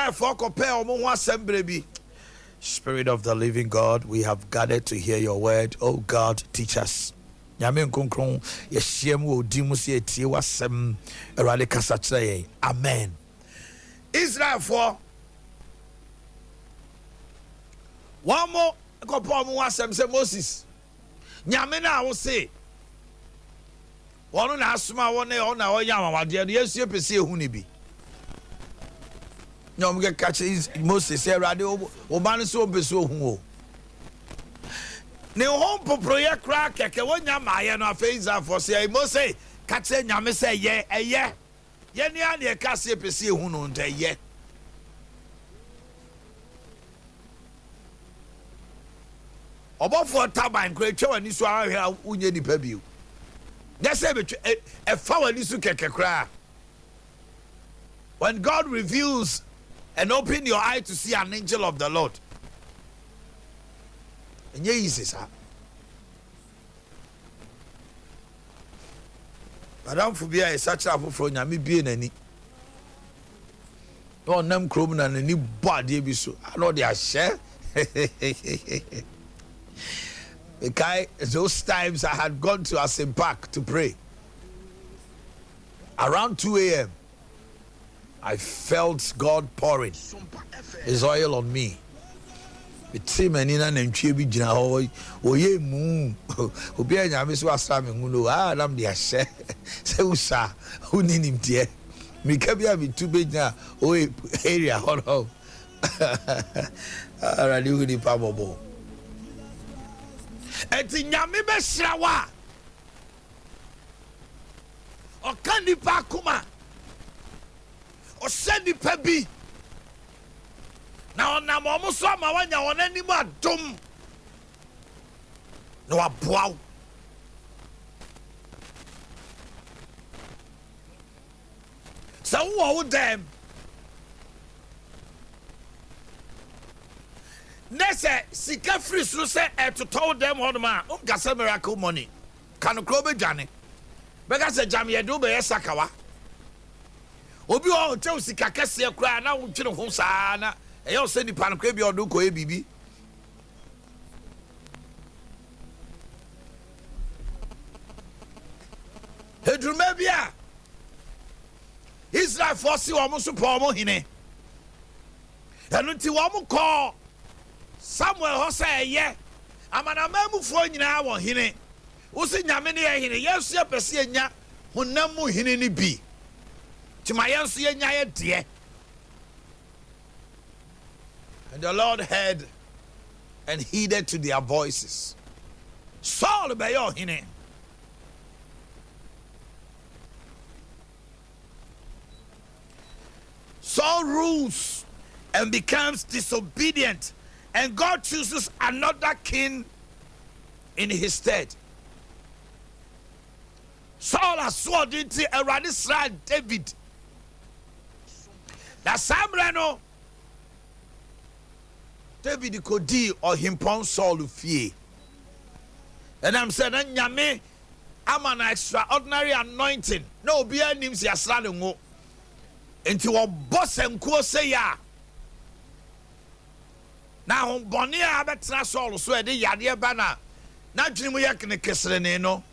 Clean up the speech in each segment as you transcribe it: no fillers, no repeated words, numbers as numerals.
Israel for compare omo assembly bi. Spirit of the living God, we have gathered to hear your word. Oh God, teach us. Nyame nkonkron yehiem wo dimu se etie wasem erade kasa kire. Amen. Israel for one more kopo omo asem say Moses. Nyame na wo say wono na asoma wo na ona wo yam awade no yesu epese ehu ni bi. Nyom get catch Moses erade o ba no so mpese ohu o. Ne hom poproye kra keke wonya maaye no afeiza for say Moses catch nyame say ye eye ye ne an ye kase epese ehu no nta ye. Obofo taban kra twa wani so ahwe unye nipa biu. That's a foul kekekra. When God reveals and open your eye to see an angel of the Lord. And yes, sir. Madam Fubia is such a for Yami being any. No name chrome and any body be so. I know they are share. Those times I had gone to Asim Park to pray. Around 2 a.m., I felt God pouring His oil on me. It's him and Nina and Chibi Jina. Oh, ye moon. Obi and Yamis was Sammy Muno. I'm the Ashe. So, sir, who need him, dear? Me cabia be too big now. Oh, area, hold on. I do the pabo. Eti nyame be srawa o kan nipa kuma o se nipa bi na ona mo so ma wanya wona ni ma dom no aboaw so wo dem Nese sika free so say to told them on ma gasa miracle money kan kro be dwane be gasa jam ye do be sakawa obi o te sika kese kra na wo twene ho saa na e yo se nipa no kra bi odo ko e bibi hedrume bia Israel force wo mo so po mo hine enu ti wo mo ko Samuel ho say ye amana mamufo nyina wo hene wo se nyame ne ye hene yesu apese enya honam mu hene ni bi tima yensu ye nya ye de. And the Lord heard and heeded to their voices. Saul be your hene. Saul rules and becomes disobedient. And God chooses another king in his stead. Saul has sworn into a David. Now Samrano David Kodi or him pon Saul fie. And I'm saying nyame I'm an extraordinary anointing. No be a names yasrano ngo. Into a boss and ko say ya. Now, Bonia betra Saul so de yade bana. Na dwimu yakne kesrene no.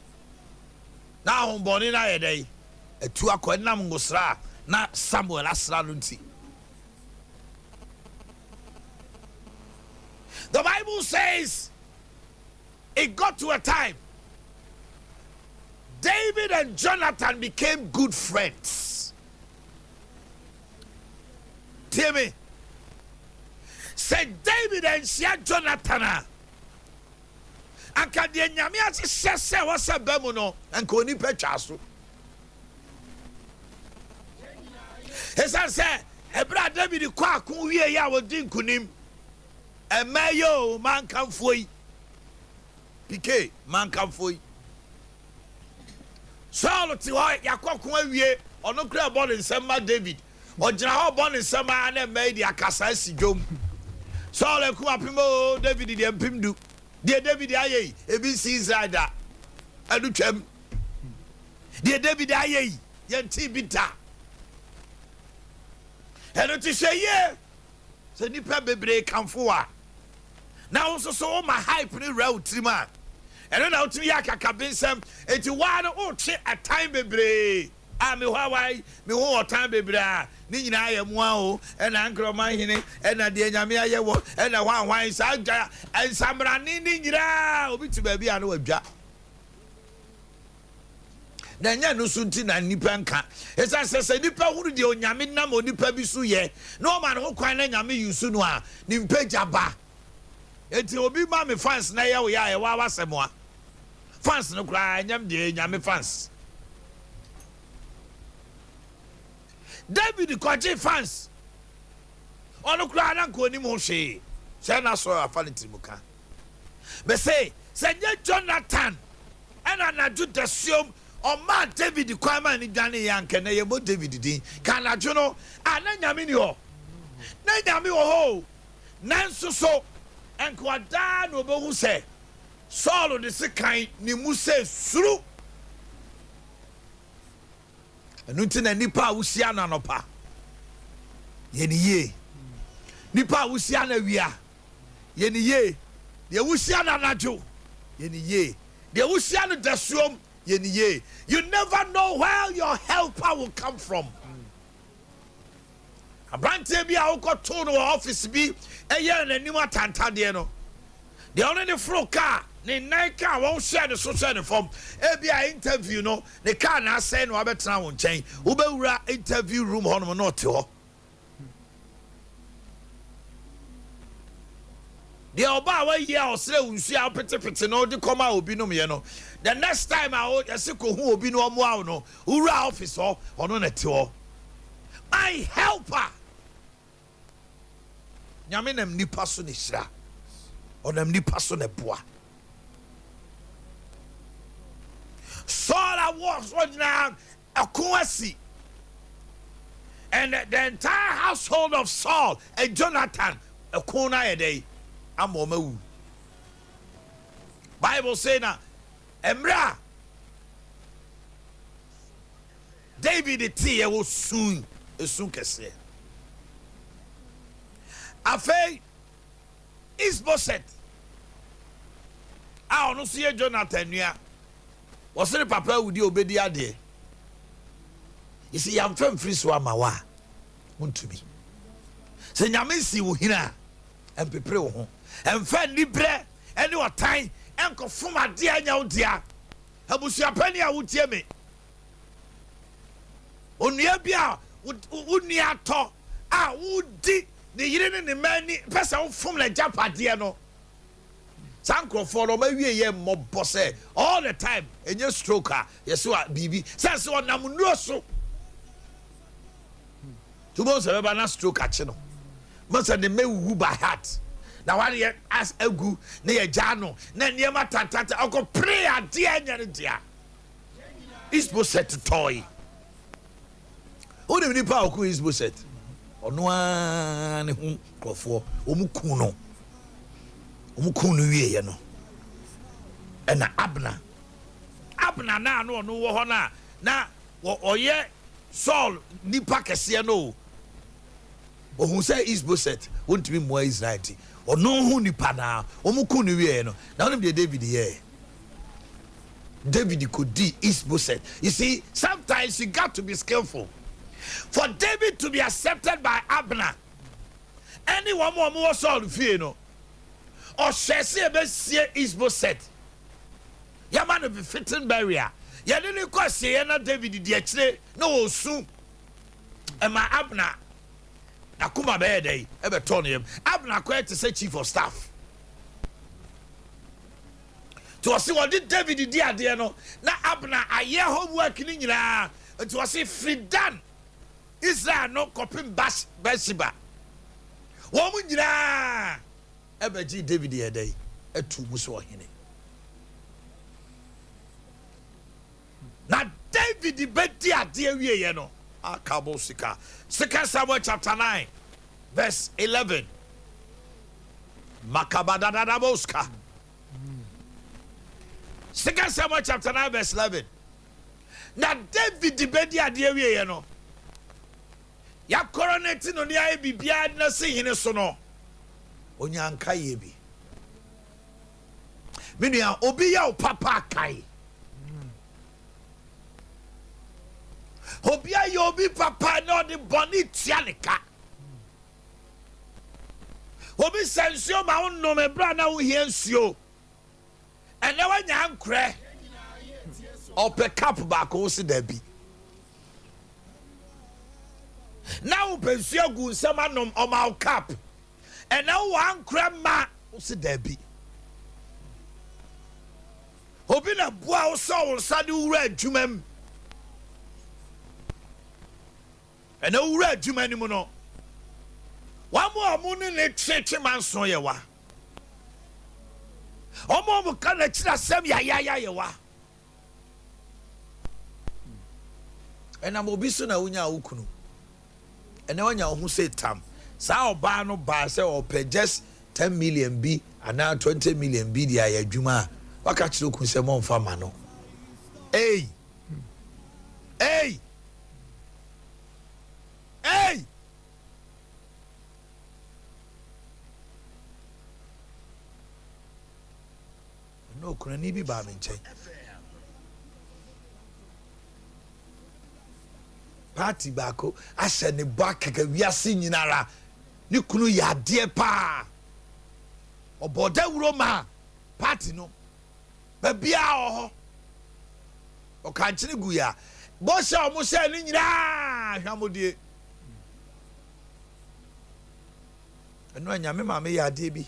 Now Boni na yede. Etu akwanam ngosra na Samuel asra no nti. The Bible says it got to a time David and Jonathan became good friends. Hear me. Said David and Sia Jonathan. And can the Nyamia say what's a bemuno and Koni Pechasu? He said, Ebra David Kwaku, we are dinkunim. And mayo man come for PK man come for Saul to Yakwa we or no clear born in Sema David or General born in Sema and made the Akasasi Jom. Saul and Kuapimo, David, the Pimdu, dear David Aye, ABC Israel, Aduchem, dear David Aye, Yanti Bita. And it is a year. So nipa bebre kamfo a. Now also so my hype ni route trima. And then out to yaka kabensem enti wa no o che a time bebre. Ah me why me ho time bebre ni nyina ye moa o and ankro Omanhene and na de nyame aye wo and na hwan sa agya ensamra ni nyira obi ti ba bia no wadwa. Na nya no sunti na nipa nka esa se nipa huru de onyame nam onipa bi so ye no ma no kwan na nyame yusu no a ni mpagya ba enti obi ma me fans na ye wo ya e wa wasemo a fans no kra nyam de nyame fans David kwaje fans ono kra na ko ni mo hwe se na so afaliti muka be say se Jonathan and na ju desium o ma David kwama ni dwane yanke na ye mo David din kana ju no ana nyame ni ho na nyame wo ho nanso so enkwada no be hu se Saul de sekan ni mu se suru enunti na nipa wusia na nopa ye ni ye nipa wusia na wia ye ni ye de wusia na najo ye ni ye de wusia no dasuom ye ni ye. You never know where your helper will come from. Abrante bi a ukoto no office bi eye na nimu atanta de no the only the flow car ne nine car won't share the social form a interview no the car na say no abetena won chen ubewura interview room hono no te ho the oba wa ye osre unsu a pete no de koma obi no me no the next time I would asiko hu obi no omo awo no ura office ho ono na te ho my helper nyame nam nipa so ne hira onam nipa so ne boa Saul was right now a Kwasi and the entire household of Saul and Jonathan a kona a day amomawu Bible say na emra David tie wo soon kese afei Isboset a ono so ye Jonathan nua wasere papa wudi obedi ade you see yam fam free so amawa untumi se nyame si wo hina empepre wo ho emfa libre ene otan enko fom ade anya wo dia abusua pani a wotie me onua bia unua to a wudi ne yire ne ne mani pesa wo fom la japade no sankrofo no ma wie ye mobbo se all the time enye stroker yeso a bibi sense onam nuo so tubo se be na stroker che no masa de mewu by heart na wale ye as agu na ye gya no na niema tantata akọ prayer de anya dia Isboset toy oni nipa oku Isboset ono a ne hu krofo omuku no omukunu wie ye no ena Abner na no no wo ho na oye Saul nipa kese no ohun say Isboset won't be more Israelite ono hu nipa na omukunu wie no na onim de David could do Isboset. You see, sometimes you got to be skillful for David to be accepted by Abner. Anyone more Saul fear no or Shesi Ebesie Isboset. Your man will be fitting barrier. You didn't call Siena David the actually no soon. And my Abner Nakuma Bede ever told him Abner quite to say chief of staff. To see what did David did no na Abner a year homework in India to see free done Israel no copying Bathsheba. Woman Ebeji David a day, a two Muswahine. Now, David the Betty at dear Yeno, a Cabo Sika. 2 Samuel chapter 9, verse 11. Makabadadaboska. 2 Samuel chapter 9, verse 11. Now, David the Betty at dear Yeno. ya coronate no nia bibia na se hene so no onyanka ye bi menua obi ya o papa kai obi ya obi papa no de boni tianika obi sensio ma wonno me bra na wo hie nsuo ene wanya ankre ope cap back wo se da bi now pensuo gu nsam anom omal cap ene wo ankre ma wo se da bi obi na bua wo so wo sade wura adwumam ene wura adwuma ni mu no wamu ne cheche manso ye wa omo kana kira sem ya ye wa ena mo bisu na unya ukunu ena wanya ohu say tam sa oba no ba say ope just 10 million bi ana 20 million bi dia ya adwuma waka kire okun se mo mfa ma no hey no kuna ni bi ba me nchen party bako ahye ne ba kaka wiase nyinara ni kunu ya de pa oboda wuro ma party no ba bia ho o kan kire gu ya bo se o mo se ni nyira hwamodie eno anya me ma me ya de bi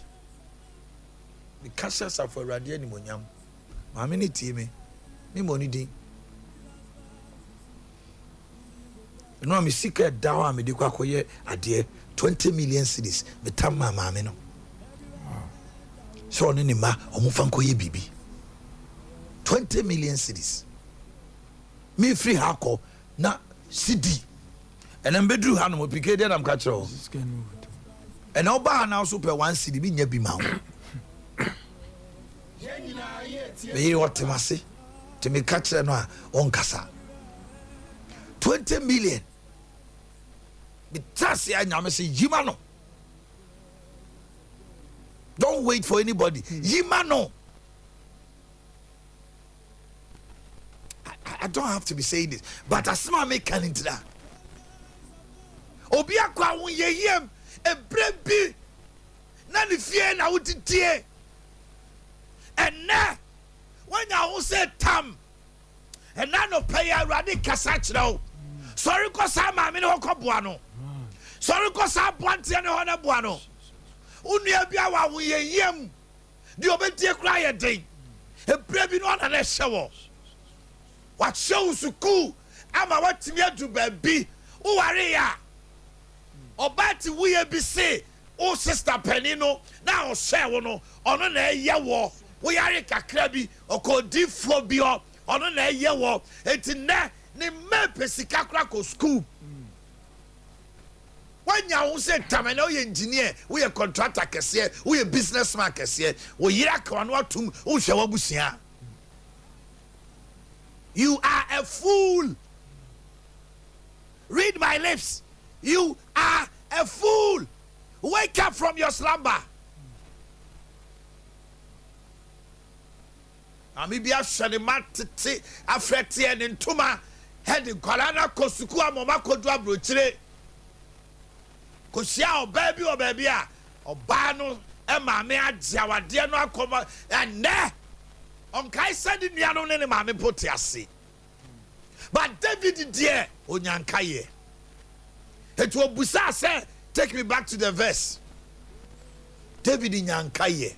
the cashes of Radia ni monyam maame ni tie me moni din no am secret dawa me de kwakoye ade 20 million cedis me tam maame no so ni ma omufa nkoye bibi 20 million cedis me free hako na cd and em bedru ha no mo pike dey nam ka kire and oba na so per 1 cd bi nya bi ma me what mase to me catch no a on kasa 20 million the task ya nyame say yima no don't wait for anybody yima no I don't have to be saying this but asma make can into that obi akwa won yeyem ebrebi na ni fie na wutitie enne when you say tam and now no pay already kasachro sorry ko sa ma me no ko boa no sorry ko sa bonte ne ho na boa no unua bia wa wo yeyem di obetie kra ye den ebra bi no na na hyewo wa show suku ama watimi adu ba bi wo ware ya obati wo ye bi say o sister penny no na o share wo no ono na ye wo we are kakra bi okodi phobia ono na ye wo enti na ne me pesika kra ko school wanya wo se tamana we engineer we contractor kese we businessman kese we yira ka no atum wo hwe wabusia you are a fool read my lips you are a fool wake up from your slumber ami bia hwene matete afrete en ntoma head kwalana kosuku amoma kodu abrochire kosia oba bi a oba no e maame agya wade no akoma ene onkai sadi nua no ne maame poti ase but David dear onyankaye it will busa say take me back to the verse David nyankaye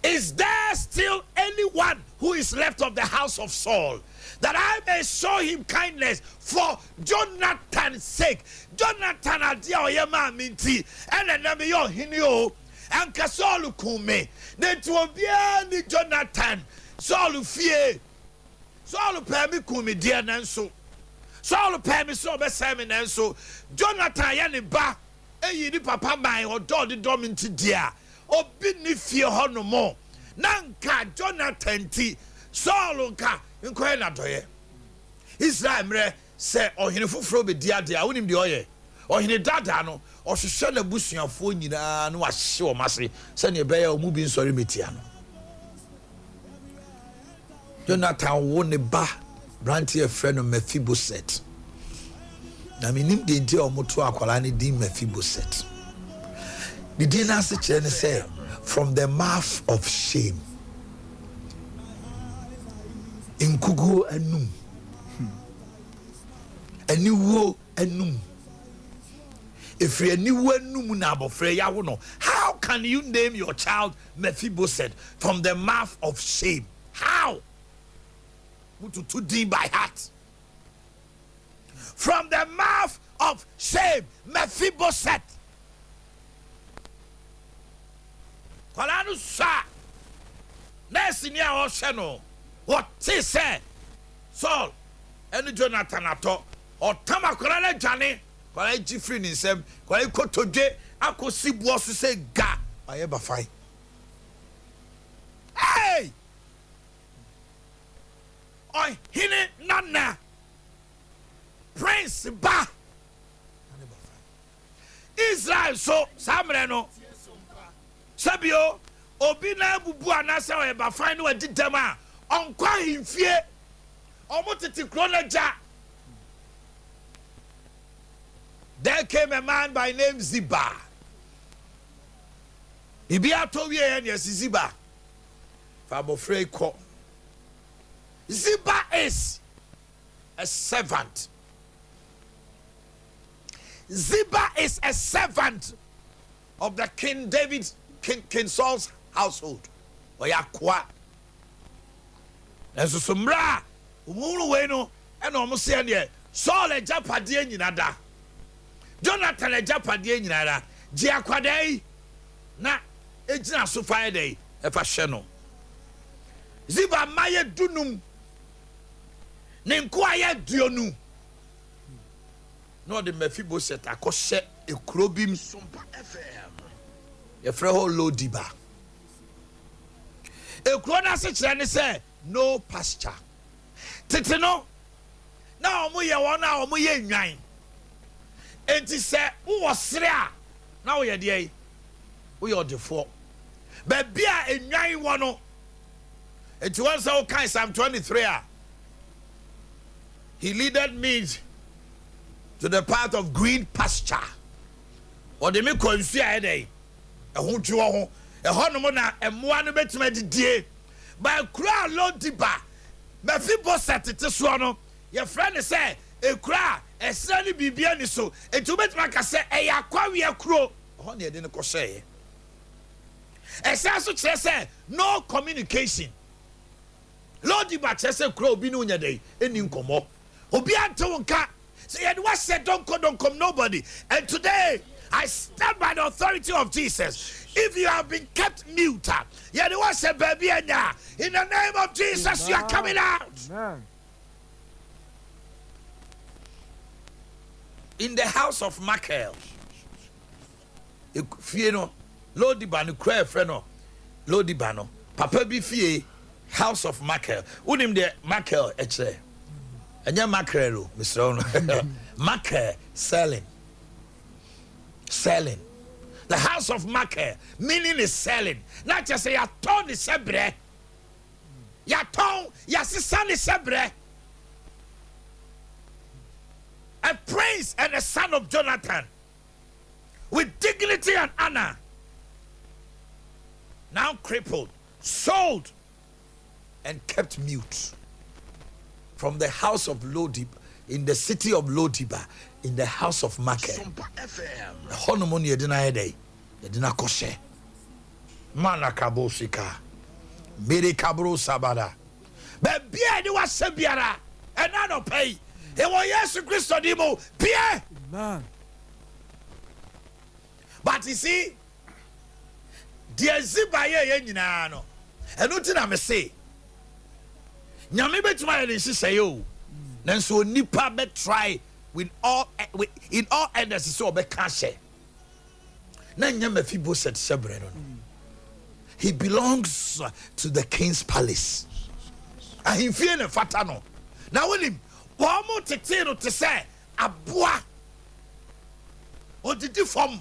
is there still anyone who is left of the house of Saul that I may show him kindness for Jonathan's sake? Jonathan adia oyema minti ene na me yo hinio anka Saul kume ne to obia ni Jonathan Saul fie Saul pe me kume dia nanso Saul pe me so be say me nanso Jonathan ya ne ba eyi ni papa man odo de dom nti dia obi ni fie hono mo nanka Jonathan ti Saul nka nkoe na doye Israel mre say ohene foforo be dia dia wonim de oye ohene dada no ohwehwe na busuafo nyina no ahye o mase se ne be ya omu bi nsori metia no Jonathan wo ne ba brantie frɛ no Mephibosheth na minim de nti omoto akwala ne din Mephibosheth the din as kyerɛ ne say from the mouth of shame inkugu anum aniwo anum efri aniwo anum na abofre ya wo no how can you name your child Mephibosheth from the mouth of shame how to din by heart from the mouth of shame Mephibosheth kwalanu sa nesi ni a o hwe no what say Saul and Jonathan ato o tama kwala na dwane kwala gifri ni nsem kwala kotodwe akosi buo so say ga aye ba fine hey oi hine nana prince ba Israel so samre no sabio obi na bubu anase o ba fine no adidam a onkwa himfie omotete kronaja. There came a man by name Ziba. Ibiato wie yes Ziba. Fabo Freko. Ziba is a servant. Ziba is a servant of the King David, King Saul's household. Oyakwa. Enso somra umuru we no e no mo se ne Saul ejapade nyina da. Jonathan ejapade nyina da. Ji akwadai na ejina so fire day e fa hye no. Ziba maye dunum ne nko aye duonu. No de Mephibosheth akɔhye ekurobim Sompa FM. Ye frɛ ho Lodiba. Ekuro na se kyerɛ ne sɛ no pasture. Tete no na omo ye won na omo ye nwan. Enti sɛ wo sere a na wo ye de yi. Wo ye odefo. Ba bia enwan wo no. Enti won sɛ wo kan Psalm 23 a. He leaded me to the path of green pasture. Or de me konsu a dey. Ehun twa ho. Ehɔ no mo na emoa no betima didie. Ba kura Lodiba. Mephibosheth te so no. Ye friend say e kura esra ni bibia ni so. Etu betima ka say e yakwawe kuro. Ehɔ na ye de ne ko hye. Esa so kire say no communication. Lodiba kire say kura obi no nya dey eni nkomo. Obi ante wonka. Say you what said don't come nobody. And today I stand by the authority of Jesus. If you have been kept mute, you what said baby in the name of Jesus you are coming out. Amen. In the house of Michael. Fie no Lodiba no cry friend no Lodiba no papa bi fie house of Michael. Unim de Michael eche. Anya mackerel, Mr. Ono. Mackerel selling. The house of mackerel, meaning is selling. Not just say, ya ton is sebre. Ya ton, ya son is sebre. A prince and a son of Jonathan, with dignity and honor, now crippled, sold, and kept mute. From the house of Lodiba, in the city of Lodiba, in the house of Makeh. Sompa FM. Honomon yedina day, yedina koshe. Mana kabosika. Miri kabro sabada. But bia ni wa sebiara. And I don't pay. He was Yesu Christo dimo. Bia. Man. But you see, dear Ziba ye nyina no. And nothing I may say. Nyame betuma ye say yo nanso nipa be try in all earnestness so be ka hye na nya Mephibosheth sebre no he belongs to the king's palace ahimfie ne fata no na wonim Womo tete no te say aboa odidi fom.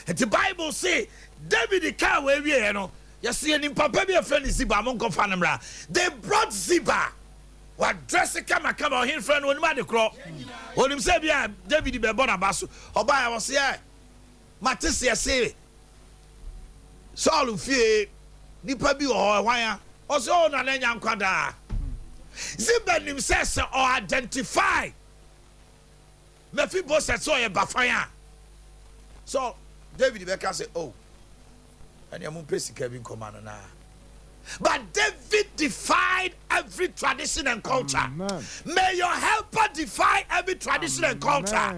And the Bible say David ka we wie no yes ye nim papa bi afra ni Ziba mon kofa namra. They brought Ziba. What dress come on him friend when ma de kro. Onim say bia David be born abaso. Oba ya was here. Matisi say Saul fie nipa bi o hwan o se o na nya nkwada. Ziba nim says or identify Mephibosheth so ye bafan. So David Becca say, oh, and you're going command now. But David defied every tradition and culture. Amen. May your helper defy every tradition and culture.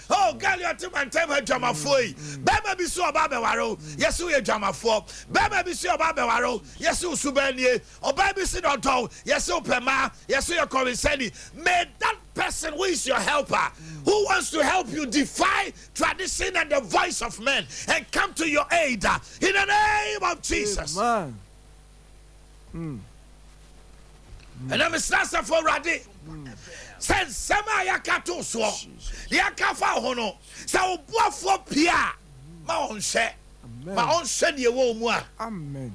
Oh, girl, you're too much time. Drama for you. Bema be so about the waro. Yes, we are drama for. Bema be so about the waro. Yes, you subenie. Or baby sit on top. Yes, you pema. Yes, you are coming. May that person who is your helper, who wants to help you defy tradition and the voice of men and come to your aid in the name of Jesus. Amen. And I'm a snazzer for Radi. Send Sama Yakato so. The Akafa Hono. So, what for Pia? My own share. My own shed your woe more. Amen.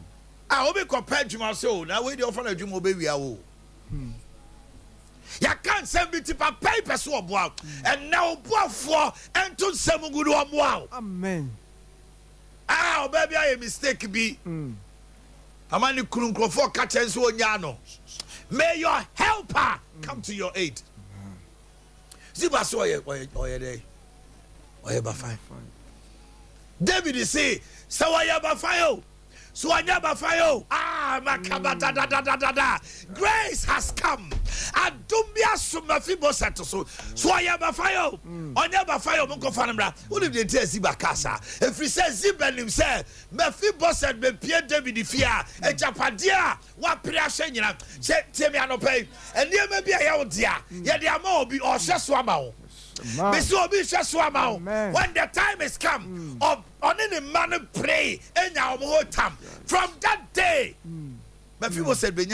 I will be compared to my soul. Now, wait your father, Jumo baby. You can't send me to paper so wow. And now, what for? And to some good wow. Amen. Ah, baby, I mistake be. Amani Kurunko for catchers who nyano. May your helper come to your aid. Ziba so ye day. Oye ba fine. David say, so oye ba fine. So anya ba fine. Ah, makabata da. Grace has come. Adumbia Mephibosheth so. So oye ba fine. Onya ba fine mo ko fanamra. Who dey tell Ziba kasa? If he says Ziba nim say Mephibosheth be pie David fia. E japadia wa pre ahye nyina. Temi anopai. Enie ma bia ye wo dia. Ye de ama obi o hye so ama wo. When the time is come, of on any man pray, and now more time. From that day, people said, May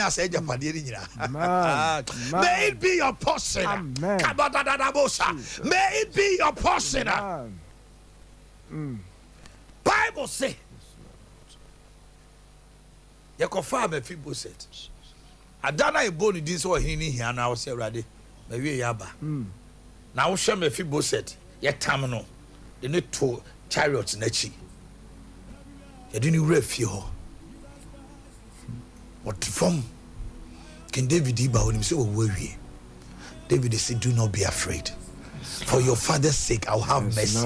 it be your portion. May it be your portion. Bible say, Yakofa Mephibosheth. Adana iboni this or hini here now say ready. Maybe yaba. Now show Mephibosheth. Yet tamino. They need two chariots nechi. You didn't refuse. What from King David Iba when him say worry. David said, do not be afraid. For your father's sake, I'll have mercy.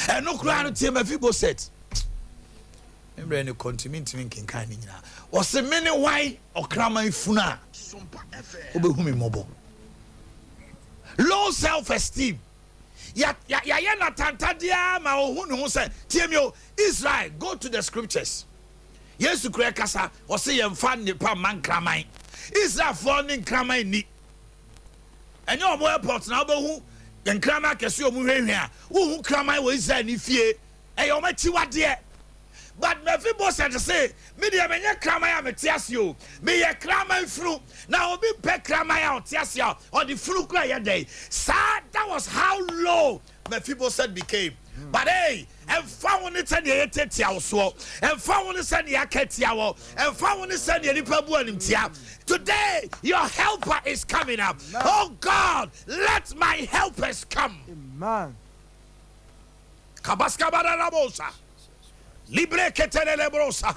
And no cry to Mephibosheth. Remember any continent thinking kind of was the many why or crama funa. Sompa Obehumi mobile. Low self-esteem. Ya na tantadia ma ohunu hu say tiemio Israel, go to the scriptures. Yes to kre kasa o say yemfa nipa man kraman. Israel for nin kraman ni. Enye omo airport na obehu nkrama kese omu hwehwe a wo hu kraman wo Israel ni fie. E yo machi wade. But Mephibosheth say, me de menye kraman a metiasio. Me ye kraman fru. Now obi pe kraman a otiasia or the fru kra ye day. That was how low Mephibosheth became. But hey, and found it and ye tetia so. And found it and ye ketia wo. And found it and ye nipabu animtia. Today your helper is coming up. Amen. Oh God, let my helpers come. Amen. Kabaska badarabosa. Libre ketelele brosa.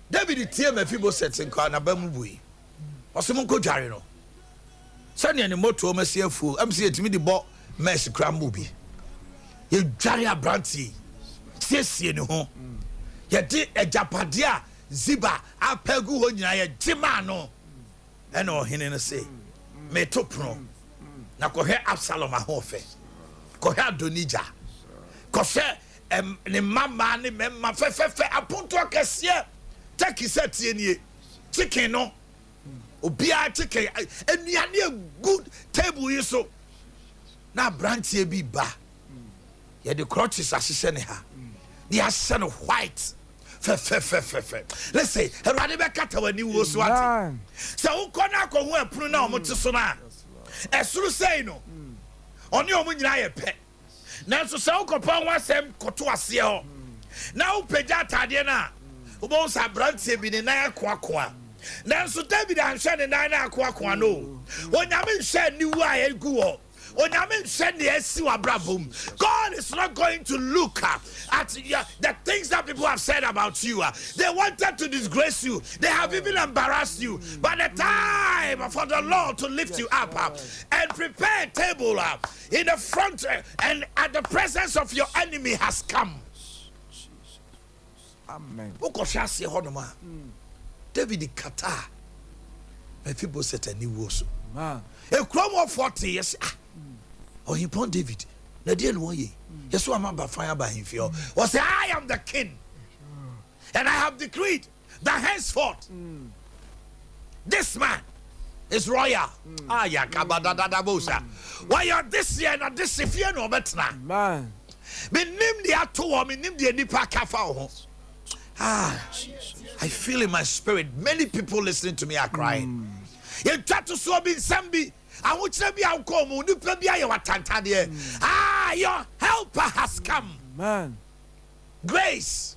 David tie Mephibosheth nko na bamubui. Osemunko dware no. Sane ne moto omasiafu, am se yetimi de bo mesh krambu bi. Ye dware abranti. Siesie ne ho. Ye de ejapade a Ziba apegu ho nyina ye gima no. Ene ohene no se. Me topro. Na ko he Absalom ahofe. Ko he Adonija. Ko she ne mama ne mema fefefe apunto akese take set nie chicken no obia chicken anuane good table yi so na branch bi ba ye the crutches asese ne ha they are sent white Let's say, Radibekata when you was what? So, Konako, who are pruno to sona. As soon as say no, on your munaya pet. Now, so Kopon was them Kotuasio. Now, Pejata Diana, who both have branches in the Naya Quaqua. Now, so David and Shannon Nana Quaquano. When I mean, Shan knew I had go. When I mean, Shan the Siwa Brabum, God is not going to look at the things that people have said about you. They wanted to disgrace you, they have even embarrassed you. But the time for the Lord to lift you up and prepare a table in the front and at the presence of your enemy has come. Amen. David Kata. My people said a new was. A crumb of 40 years. Oh, he born David. The dear way. Yes, I'm about fire by him. Was I am the king. And I have decreed that henceforth this man is royal. Why you're this year and this if you know better now. Man. Me name the ato, me name the nipa kafa. I feel in my spirit many people listening to me are crying. You try to show me somebody. I want to be out come. Your helper has come. Man. Grace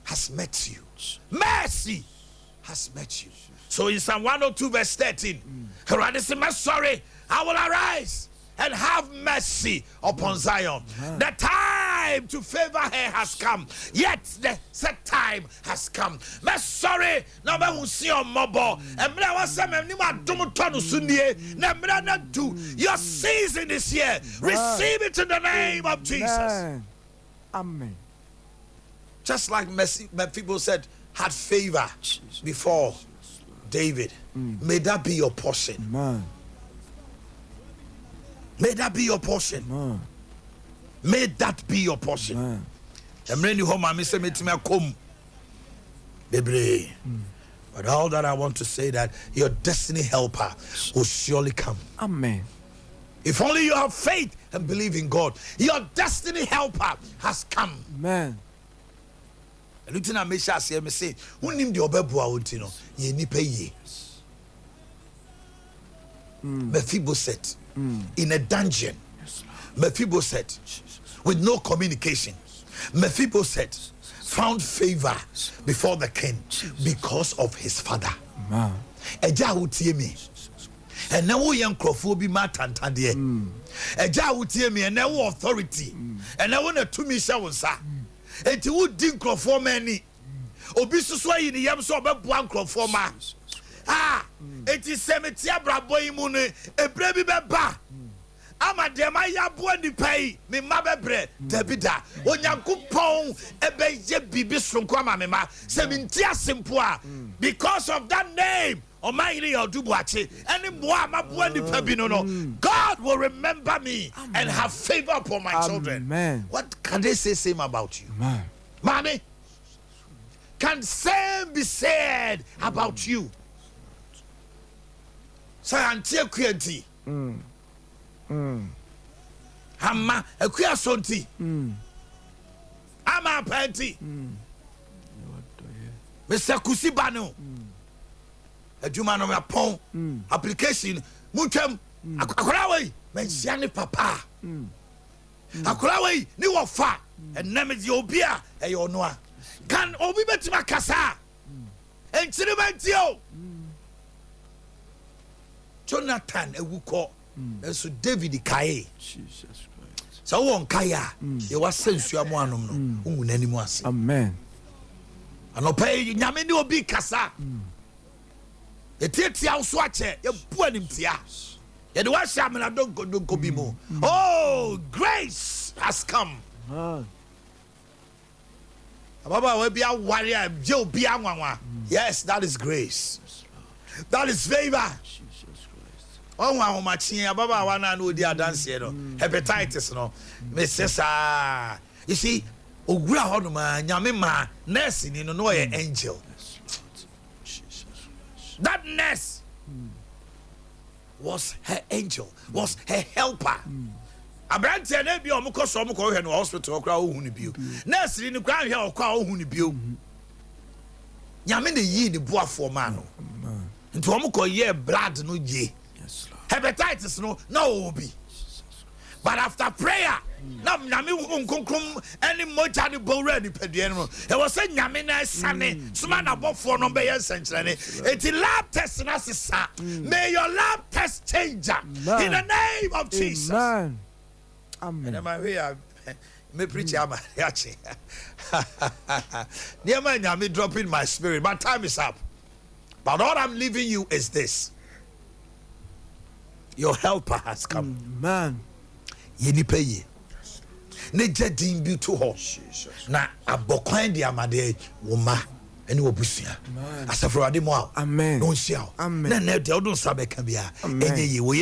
has met you. Mercy has met you. So in Psalm 102 verse 13, sorry, I will arise and have mercy upon Zion. The time to favor her has come, yet the set time has come. Me sorry, na me husi on mobile. And me wa say me ni ma dum tonu sunie. Na me na do. Your season is here. Receive it in the name of Jesus. Amen. Just like people said, had favor before David. May that be your portion. Man. May that be your portion. Man. May that be your portion. But all that I want to say that your destiny helper will surely come. Amen. If only you have faith and believe in God, your destiny helper has come. Amen. And Lieutenant I make sure me say, unim the obebua untino, ye nipe ye. Mephibosheth in a dungeon. Mephibosheth with no communication. Mephibosheth found favor before the king because of his father. Eja utie me. And now we young crofo ma tantade. Eja utie me and now authority. And now when a to me shall sa. Enti wo din crofo mani. Obi suso yi ni yam so obebua crofo ma. Enti semetia brabo yi mu ne ebre bi beba. Ama de ma ya bo ni pai me ma bebre Davida onyankopon ebeje bibi sonko ama me ma se me ntia sempo a because of that name Omanhene Yaw Boakye any boa ma bo ni pa bi no God will remember me and have favor upon my children. What can they say same about you? Mommy, can same be said about you? Say antie kwenti Ama akuya sonti ama panti Mr. Kusibano adwuma no yapon application muntwam akora wey mensia ne papa akora wey ni wo fa enam di obi a eyo no a kan obi betima kasa enchirimentio Jonathan ewuko so David Kaye Jesus Christ so won Kaya ye was sensu amoanom no ununani mu ase amen anopai nyame ni obi kasa etiatia so ache ye bu animtia ye de wa sha me na donko bi mo oh grace has come ababa we bia ware a je obi anwanwa yes that is grace that is favor. Oh, my chin, Baba, one and would the dance, hepatitis, no, Mrs. You see, Ugra Hodoma, Yamima, nursing in no angel. That nurse was her angel, was her helper. Abrante na bi omukọ so omukọ hwe no hospital okra ohun ni bio. Nurse ni kwa hwe okra ohun ni bio. Nyame na yi ni boafo ma no. Nti omukọ ye blood no ye. Yes Lord. Hepatitis no na obi. But after prayer, na nyame nkonkrom any moja ni bowre ni pedue no. E was say nyame na sane, suma na bofo no be ye senkyerene. Eti lab test na sisa. May your lab test change in the name of Jesus. Amen. Amen. And my way me preach ama yachi. Near my nyame drop in my spirit. My time is up. But all I'm leaving you is this. Your helper has come. Amen. Yeni peye. Ne jedin bi to ho. Na abokwan di amade woma ene obusua. Asafro ade mo a. Amen. No nsia. Amen. Na de odun sabe ka bia. Enye ye wo